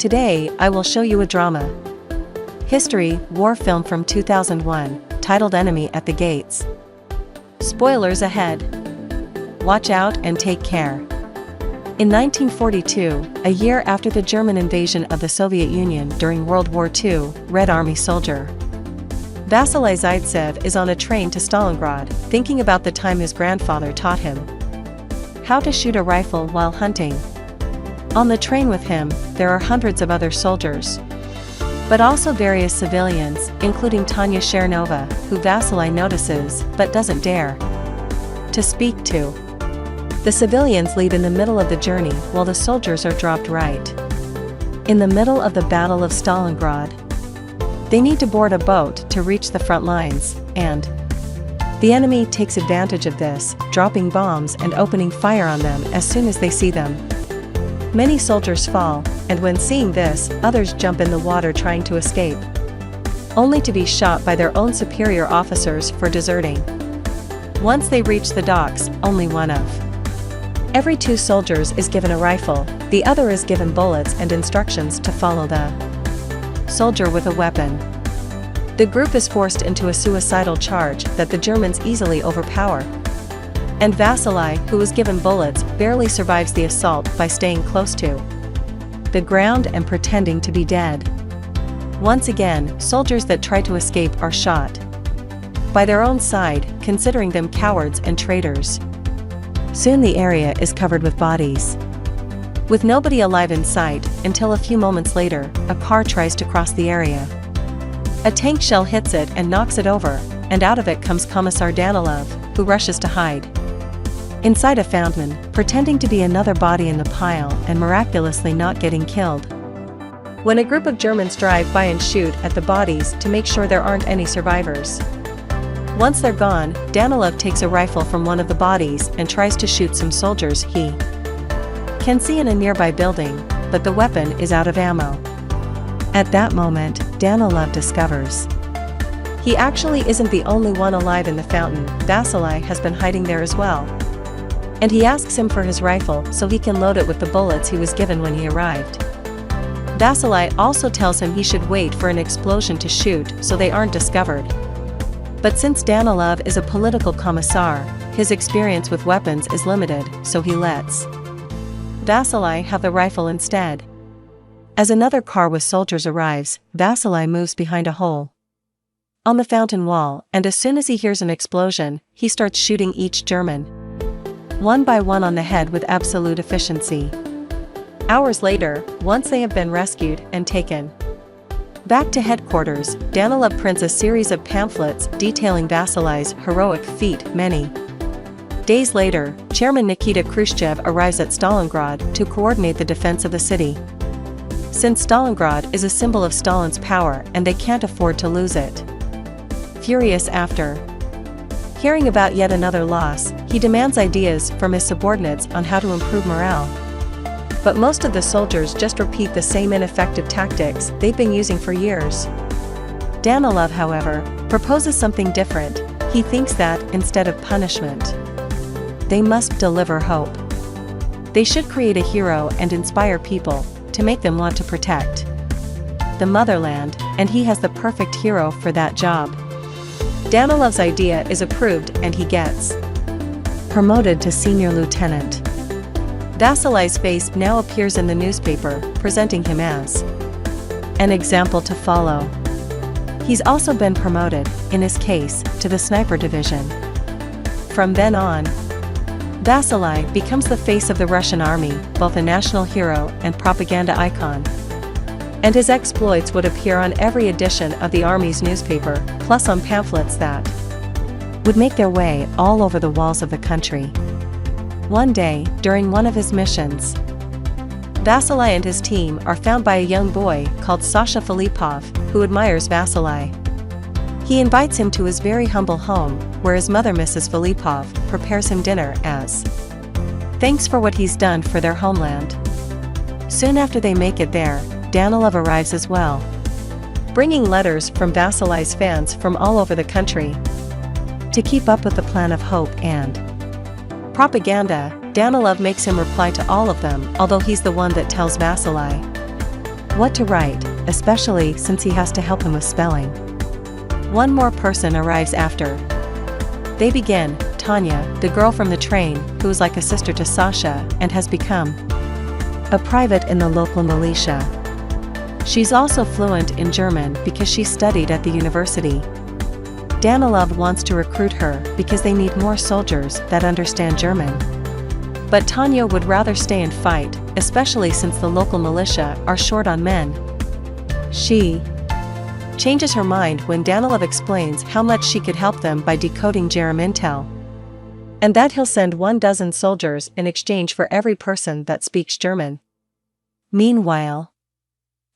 Today, I will show you a drama. History, war film from 2001, titled Enemy at the Gates. Spoilers ahead. Watch out and take care. In 1942, a year after the German invasion of the Soviet Union during World War II, Red Army soldier Vasily Zaitsev is on a train to Stalingrad, thinking about the time his grandfather taught him how to shoot a rifle while hunting. On the train with him, there are hundreds of other soldiers, but also various civilians, including Tanya Chernova, who Vasily notices, but doesn't dare to speak to. The civilians leave in the middle of the journey while the soldiers are dropped right in the middle of the Battle of Stalingrad. They need to board a boat to reach the front lines, and the enemy takes advantage of this, dropping bombs and opening fire on them as soon as they see them. Many soldiers fall, and when seeing this, others jump in the water trying to escape, only to be shot by their own superior officers for deserting. Once they reach the docks, only one of every 2 soldiers is given a rifle, the other is given bullets and instructions to follow the soldier with a weapon. The group is forced into a suicidal charge that the Germans easily overpower. And Vasily, who was given bullets, barely survives the assault by staying close to the ground and pretending to be dead. Once again, soldiers that try to escape are shot by their own side, considering them cowards and traitors. Soon the area is covered with bodies, with nobody alive in sight, until a few moments later, a car tries to cross the area. A tank shell hits it and knocks it over, and out of it comes Commissar Danilov, who rushes to hide inside a fountain, pretending to be another body in the pile and miraculously not getting killed. When a group of Germans drive by and shoot at the bodies to make sure there aren't any survivors. Once they're gone, Danilov takes a rifle from one of the bodies and tries to shoot some soldiers he can see in a nearby building, but the weapon is out of ammo. At that moment, Danilov discovers he actually isn't the only one alive in the fountain. Vasily has been hiding there as well. And he asks him for his rifle so he can load it with the bullets he was given when he arrived. Vasily also tells him he should wait for an explosion to shoot so they aren't discovered. But since Danilov is a political commissar, his experience with weapons is limited, so he lets Vasily have the rifle instead. As another car with soldiers arrives, Vasily moves behind a hole on the fountain wall, and as soon as he hears an explosion, he starts shooting each German one by one on the head with absolute efficiency. Hours later, once they have been rescued and taken back to headquarters, Danilov prints a series of pamphlets detailing Vasily's heroic feat. Many days later, Chairman Nikita Khrushchev arrives at Stalingrad to coordinate the defense of the city. Since Stalingrad is a symbol of Stalin's power and they can't afford to lose it. Furious after hearing about yet another loss, he demands ideas from his subordinates on how to improve morale. But most of the soldiers just repeat the same ineffective tactics they've been using for years. Danilov, however, proposes something different. He thinks that, instead of punishment, they must deliver hope. They should create a hero and inspire people, to make them want to protect the motherland, and he has the perfect hero for that job. Danilov's idea is approved and he gets promoted to senior lieutenant. Vasily's face now appears in the newspaper, presenting him as an example to follow. He's also been promoted, in his case, to the sniper division. From then on, Vasily becomes the face of the Russian army, both a national hero and propaganda icon. And his exploits would appear on every edition of the army's newspaper, plus on pamphlets that would make their way all over the walls of the country. One day, during one of his missions, Vasily and his team are found by a young boy called Sasha Filippov, who admires Vasily. He invites him to his very humble home, where his mother, Mrs. Filippov, prepares him dinner as thanks for what he's done for their homeland. Soon after they make it there, Danilov arrives as well, bringing letters from Vasily's fans from all over the country. To keep up with the plan of hope and propaganda, Danilov makes him reply to all of them, although he's the one that tells Vasily what to write, especially since he has to help him with spelling. One more person arrives after. They begin, Tanya, the girl from the train, who is like a sister to Sasha and has become a private in the local militia. She's also fluent in German because she studied at the university. Danilov wants to recruit her because they need more soldiers that understand German. But Tanya would rather stay and fight, especially since the local militia are short on men. She changes her mind when Danilov explains how much she could help them by decoding Jerem intel, and that he'll send 12 soldiers in exchange for every person that speaks German. Meanwhile,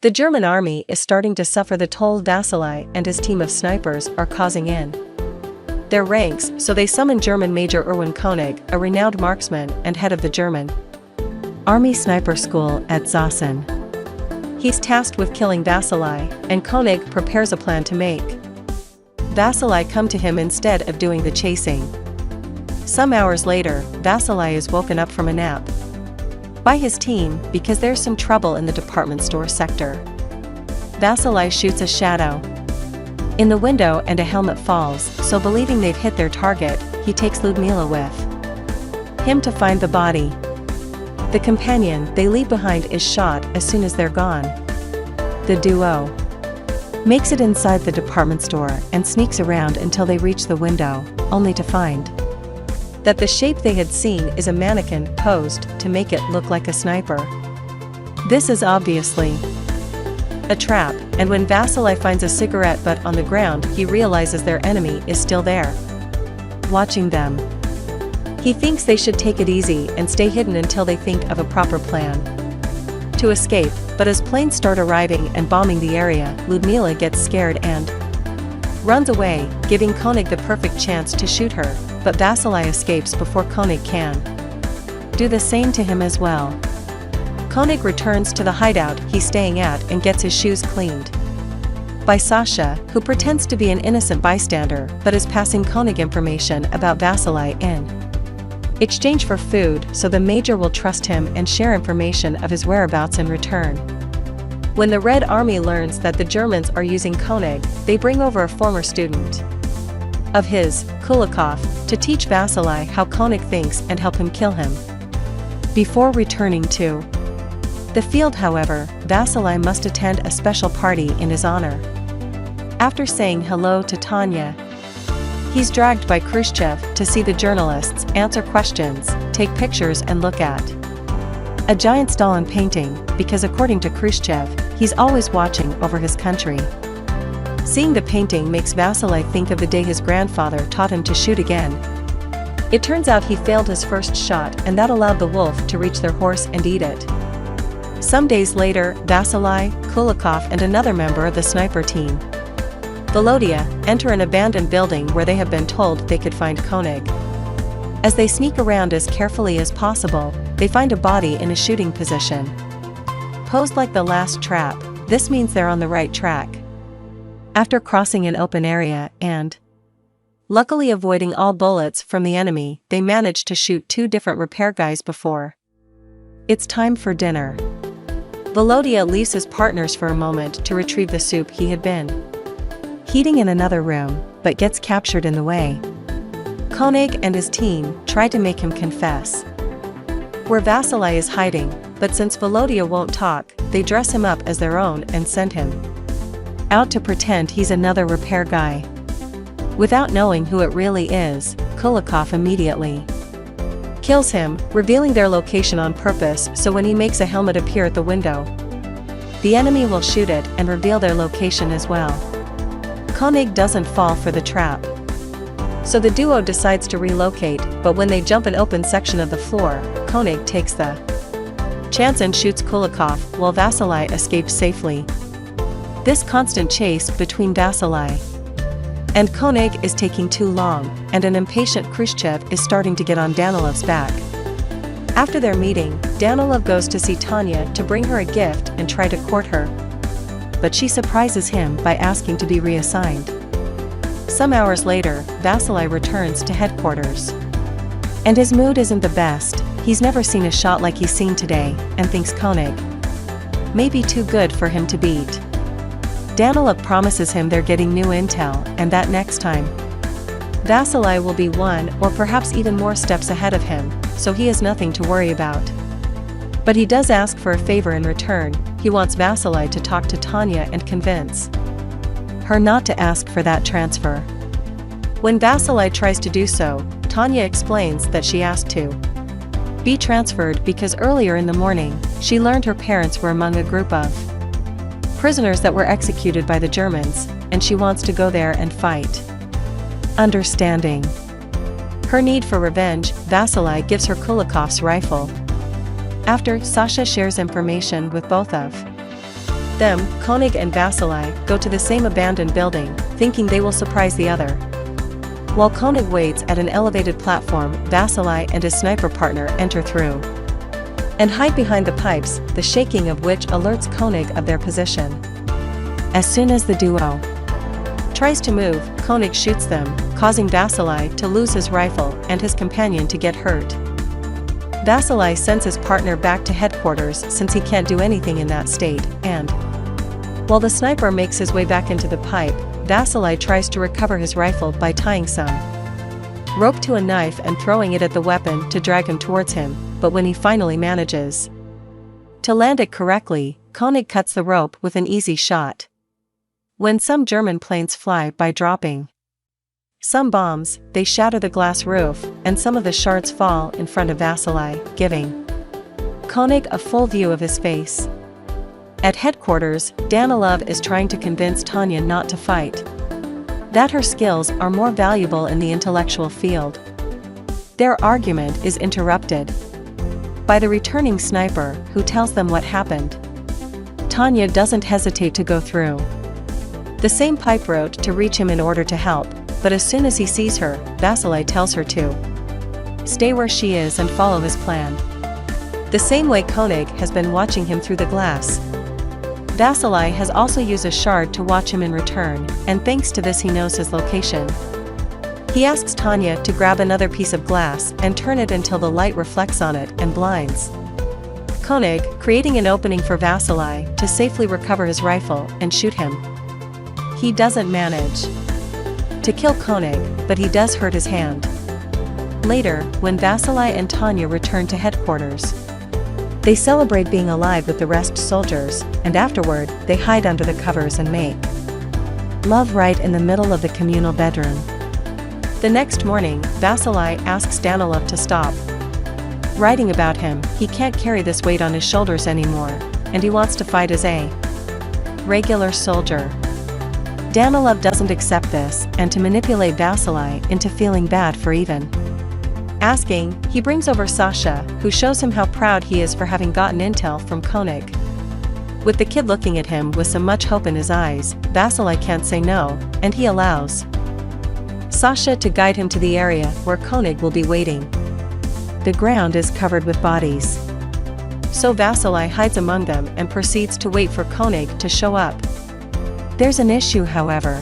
the German army is starting to suffer the toll Vasily and his team of snipers are causing in their ranks, so they summon German Major Erwin Koenig, a renowned marksman and head of the German Army Sniper School at Zossen. He's tasked with killing Vasily, and Koenig prepares a plan to make Vasily come to him instead of doing the chasing. Some hours later, Vasily is woken up from a nap by his team because there's some trouble in the department store sector. Vasily shoots a shadow in the window and a helmet falls, so believing they've hit their target, he takes Ludmila with him to find the body. The companion they leave behind is shot as soon as they're gone. The duo makes it inside the department store and sneaks around until they reach the window, only to find that the shape they had seen is a mannequin posed to make it look like a sniper. This is obviously a trap, and when Vasily finds a cigarette butt on the ground, he realizes their enemy is still there, watching them. He thinks they should take it easy and stay hidden until they think of a proper plan to escape, but as planes start arriving and bombing the area, Ludmila gets scared and runs away, giving Koenig the perfect chance to shoot her, but Vasily escapes before Koenig can do the same to him as well. Koenig returns to the hideout he's staying at and gets his shoes cleaned by Sasha, who pretends to be an innocent bystander but is passing Koenig information about Vasily in exchange for food, so the major will trust him and share information of his whereabouts in return. When the Red Army learns that the Germans are using Koenig, they bring over a former student of his, Kulikov, to teach Vasily how Koenig thinks and help him kill him. Before returning to the field, however, Vasily must attend a special party in his honor. After saying hello to Tanya, he's dragged by Khrushchev to see the journalists, answer questions, take pictures and look at a giant Stalin painting, because according to Khrushchev, he's always watching over his country. Seeing the painting makes Vasily think of the day his grandfather taught him to shoot again. It turns out he failed his first shot, and that allowed the wolf to reach their horse and eat it. Some days later, Vasily, Kulikov and another member of the sniper team, Volodya, enter an abandoned building where they have been told they could find Koenig. As they sneak around as carefully as possible, they find a body in a shooting position, posed like the last trap. This means they're on the right track. After crossing an open area and luckily avoiding all bullets from the enemy, they manage to shoot 2 different repair guys before it's time for dinner. Volodya leaves his partners for a moment to retrieve the soup he had been heating in another room, but gets captured in the way. Koenig and his team try to make him confess where Vasily is hiding, but since Volodya won't talk, they dress him up as their own and send him out to pretend he's another repair guy. Without knowing who it really is, Kulikov immediately kills him, revealing their location on purpose so when he makes a helmet appear at the window, the enemy will shoot it and reveal their location as well. Koenig doesn't fall for the trap, so the duo decides to relocate, but when they jump an open section of the floor, Koenig takes the chance and shoots Kulikov while Vasily escapes safely. This constant chase between Vasily and Koenig is taking too long, and an impatient Khrushchev is starting to get on Danilov's back. After their meeting, Danilov goes to see Tanya to bring her a gift and try to court her, but she surprises him by asking to be reassigned. Some hours later, Vasily returns to headquarters, and his mood isn't the best. He's never seen a shot like he's seen today, and thinks Koenig may be too good for him to beat. Danilov promises him they're getting new intel and that next time, Vasily will be one or perhaps even more steps ahead of him, so he has nothing to worry about. But he does ask for a favor in return. He wants Vasily to talk to Tanya and convince her not to ask for that transfer. When Vasily tries to do so, Tanya explains that she asked to be transferred because earlier in the morning, she learned her parents were among a group of prisoners that were executed by the Germans, and she wants to go there and fight. Understanding her need for revenge, Vasily gives her Kulikov's rifle. After, Sasha shares information with both of them. Koenig and Vasily go to the same abandoned building, thinking they will surprise the other. While Koenig waits at an elevated platform, Vasily and his sniper partner enter through and hide behind the pipes, the shaking of which alerts Koenig of their position. As soon as the duo tries to move, Koenig shoots them, causing Vasily to lose his rifle and his companion to get hurt. Vasily sends his partner back to headquarters since he can't do anything in that state, and while the sniper makes his way back into the pipe, Vasily tries to recover his rifle by tying some rope to a knife and throwing it at the weapon to drag him towards him, but when he finally manages to land it correctly, Koenig cuts the rope with an easy shot. When some German planes fly by dropping some bombs, they shatter the glass roof, and some of the shards fall in front of Vasily, giving Koenig a full view of his face. At headquarters, Danilov is trying to convince Tanya not to fight, that her skills are more valuable in the intellectual field. Their argument is interrupted by the returning sniper, who tells them what happened. Tanya doesn't hesitate to go through the same pipe route to reach him in order to help, but as soon as he sees her, Vasily tells her to stay where she is and follow his plan. The same way Koenig has been watching him through the glass. Vasily has also used a shard to watch him in return, and thanks to this he knows his location. He asks Tanya to grab another piece of glass and turn it until the light reflects on it and blinds Koenig, creating an opening for Vasily to safely recover his rifle and shoot him. He doesn't manage to kill Koenig, but he does hurt his hand. Later, when Vasily and Tanya return to headquarters, they celebrate being alive with the rest soldiers, and afterward, they hide under the covers and make love right in the middle of the communal bedroom. The next morning, Vasily asks Danilov to stop writing about him. He can't carry this weight on his shoulders anymore, and he wants to fight as a regular soldier. Danilov doesn't accept this, and to manipulate Vasily into feeling bad for even asking, he brings over Sasha, who shows him how proud he is for having gotten intel from Koenig. With the kid looking at him with so much hope in his eyes, Vasily can't say no, and he allows Sasha to guide him to the area where Koenig will be waiting. The ground is covered with bodies, so Vasily hides among them and proceeds to wait for Koenig to show up. There's an issue, however.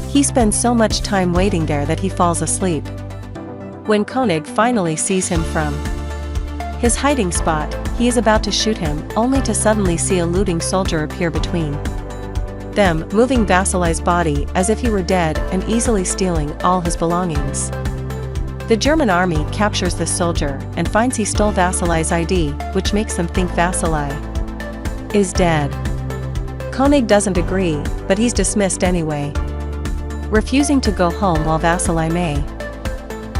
He spends so much time waiting there that he falls asleep. When Koenig finally sees him from his hiding spot, he is about to shoot him, only to suddenly see a looting soldier appear between them, moving Vasily's body as if he were dead and easily stealing all his belongings. The German army captures the soldier and finds he stole Vasily's ID, which makes them think Vasily is dead. Koenig doesn't agree, but he's dismissed anyway, refusing to go home while Vasily may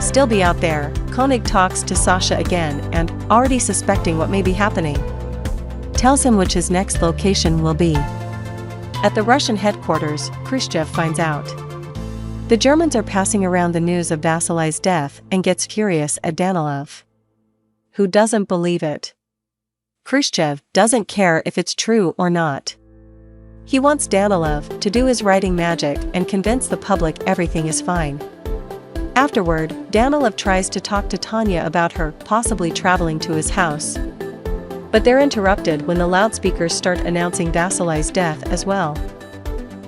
still be out there. Koenig talks to Sasha again and, already suspecting what may be happening, tells him which his next location will be. At the Russian headquarters, Khrushchev finds out the Germans are passing around the news of Vasily's death and gets furious at Danilov, who doesn't believe it. Khrushchev doesn't care if it's true or not. He wants Danilov to do his writing magic and convince the public everything is fine. Afterward, Danilov tries to talk to Tanya about her possibly traveling to his house, but they're interrupted when the loudspeakers start announcing Vasily's death as well.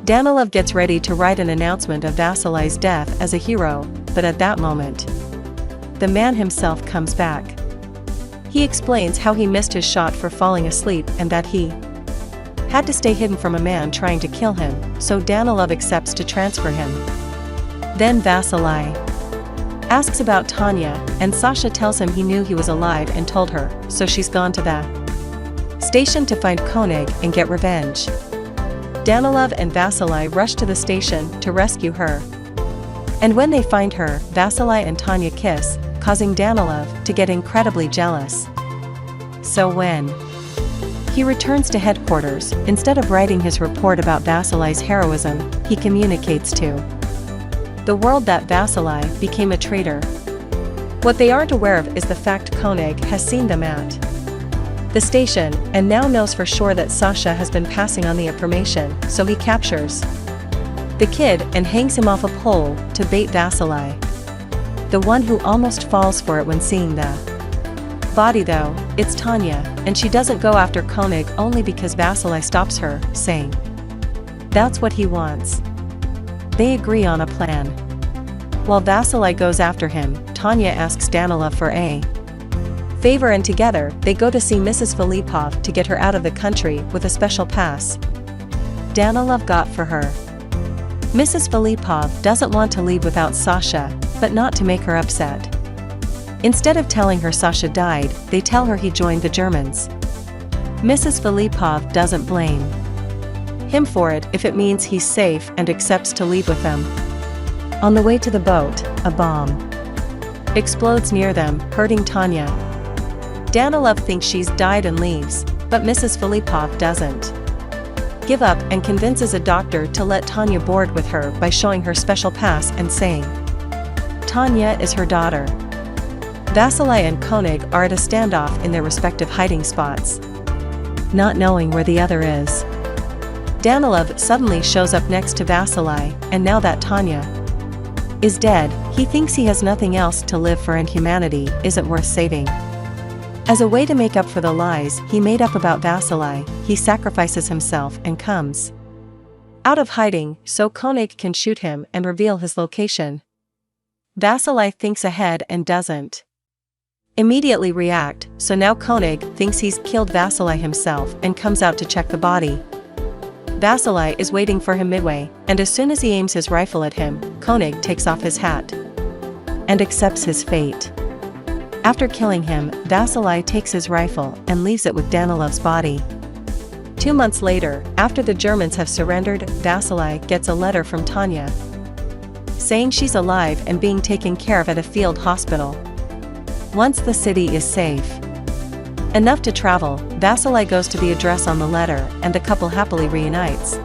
Danilov gets ready to write an announcement of Vasily's death as a hero, but at that moment, the man himself comes back. He explains how he missed his shot for falling asleep and that he had to stay hidden from a man trying to kill him, so Danilov accepts to transfer him. Then Vasily asks about Tanya, and Sasha tells him he knew he was alive and told her, so she's gone to the station to find Koenig and get revenge. Danilov and Vasily rush to the station to rescue her. And when they find her, Vasily and Tanya kiss, causing Danilov to get incredibly jealous. So when he returns to headquarters, instead of writing his report about Vasily's heroism, he communicates to the world that Vasily became a traitor. What they aren't aware of is the fact Koenig has seen them at the station, and now knows for sure that Sasha has been passing on the information, so he captures the kid and hangs him off a pole to bait Vasily. The one who almost falls for it when seeing the body though, it's Tanya, and she doesn't go after Koenig only because Vasily stops her, saying that's what he wants. They agree on a plan. While Vasily goes after him, Tanya asks Danilov for a favor, and together, they go to see Mrs. Filippov to get her out of the country with a special pass Danilov got for her. Mrs. Filippov doesn't want to leave without Sasha, but not to make her upset. Instead of telling her Sasha died, they tell her he joined the Germans. Mrs. Filippov doesn't blame him for it if it means he's safe, and accepts to leave with them. On the way to the boat, a bomb explodes near them, hurting Tanya. Danilov thinks she's died and leaves, but Mrs. Filippov doesn't give up and convinces a doctor to let Tanya board with her by showing her special pass and saying Tanya is her daughter. Vasily and Koenig are at a standoff in their respective hiding spots, not knowing where the other is. Danilov suddenly shows up next to Vasily, and now that Tanya is dead, he thinks he has nothing else to live for and humanity isn't worth saving. As a way to make up for the lies he made up about Vasily, he sacrifices himself and comes out of hiding so Koenig can shoot him and reveal his location. Vasily thinks ahead and doesn't immediately react, so now Koenig thinks he's killed Vasily himself and comes out to check the body. Vasily is waiting for him midway, and as soon as he aims his rifle at him, Koenig takes off his hat and accepts his fate. After killing him, Vasily takes his rifle and leaves it with Danilov's body. 2 months later, after the Germans have surrendered, Vasily gets a letter from Tanya saying she's alive and being taken care of at a field hospital. Once the city is safe enough to travel, Vasily goes to the address on the letter, and the couple happily reunites.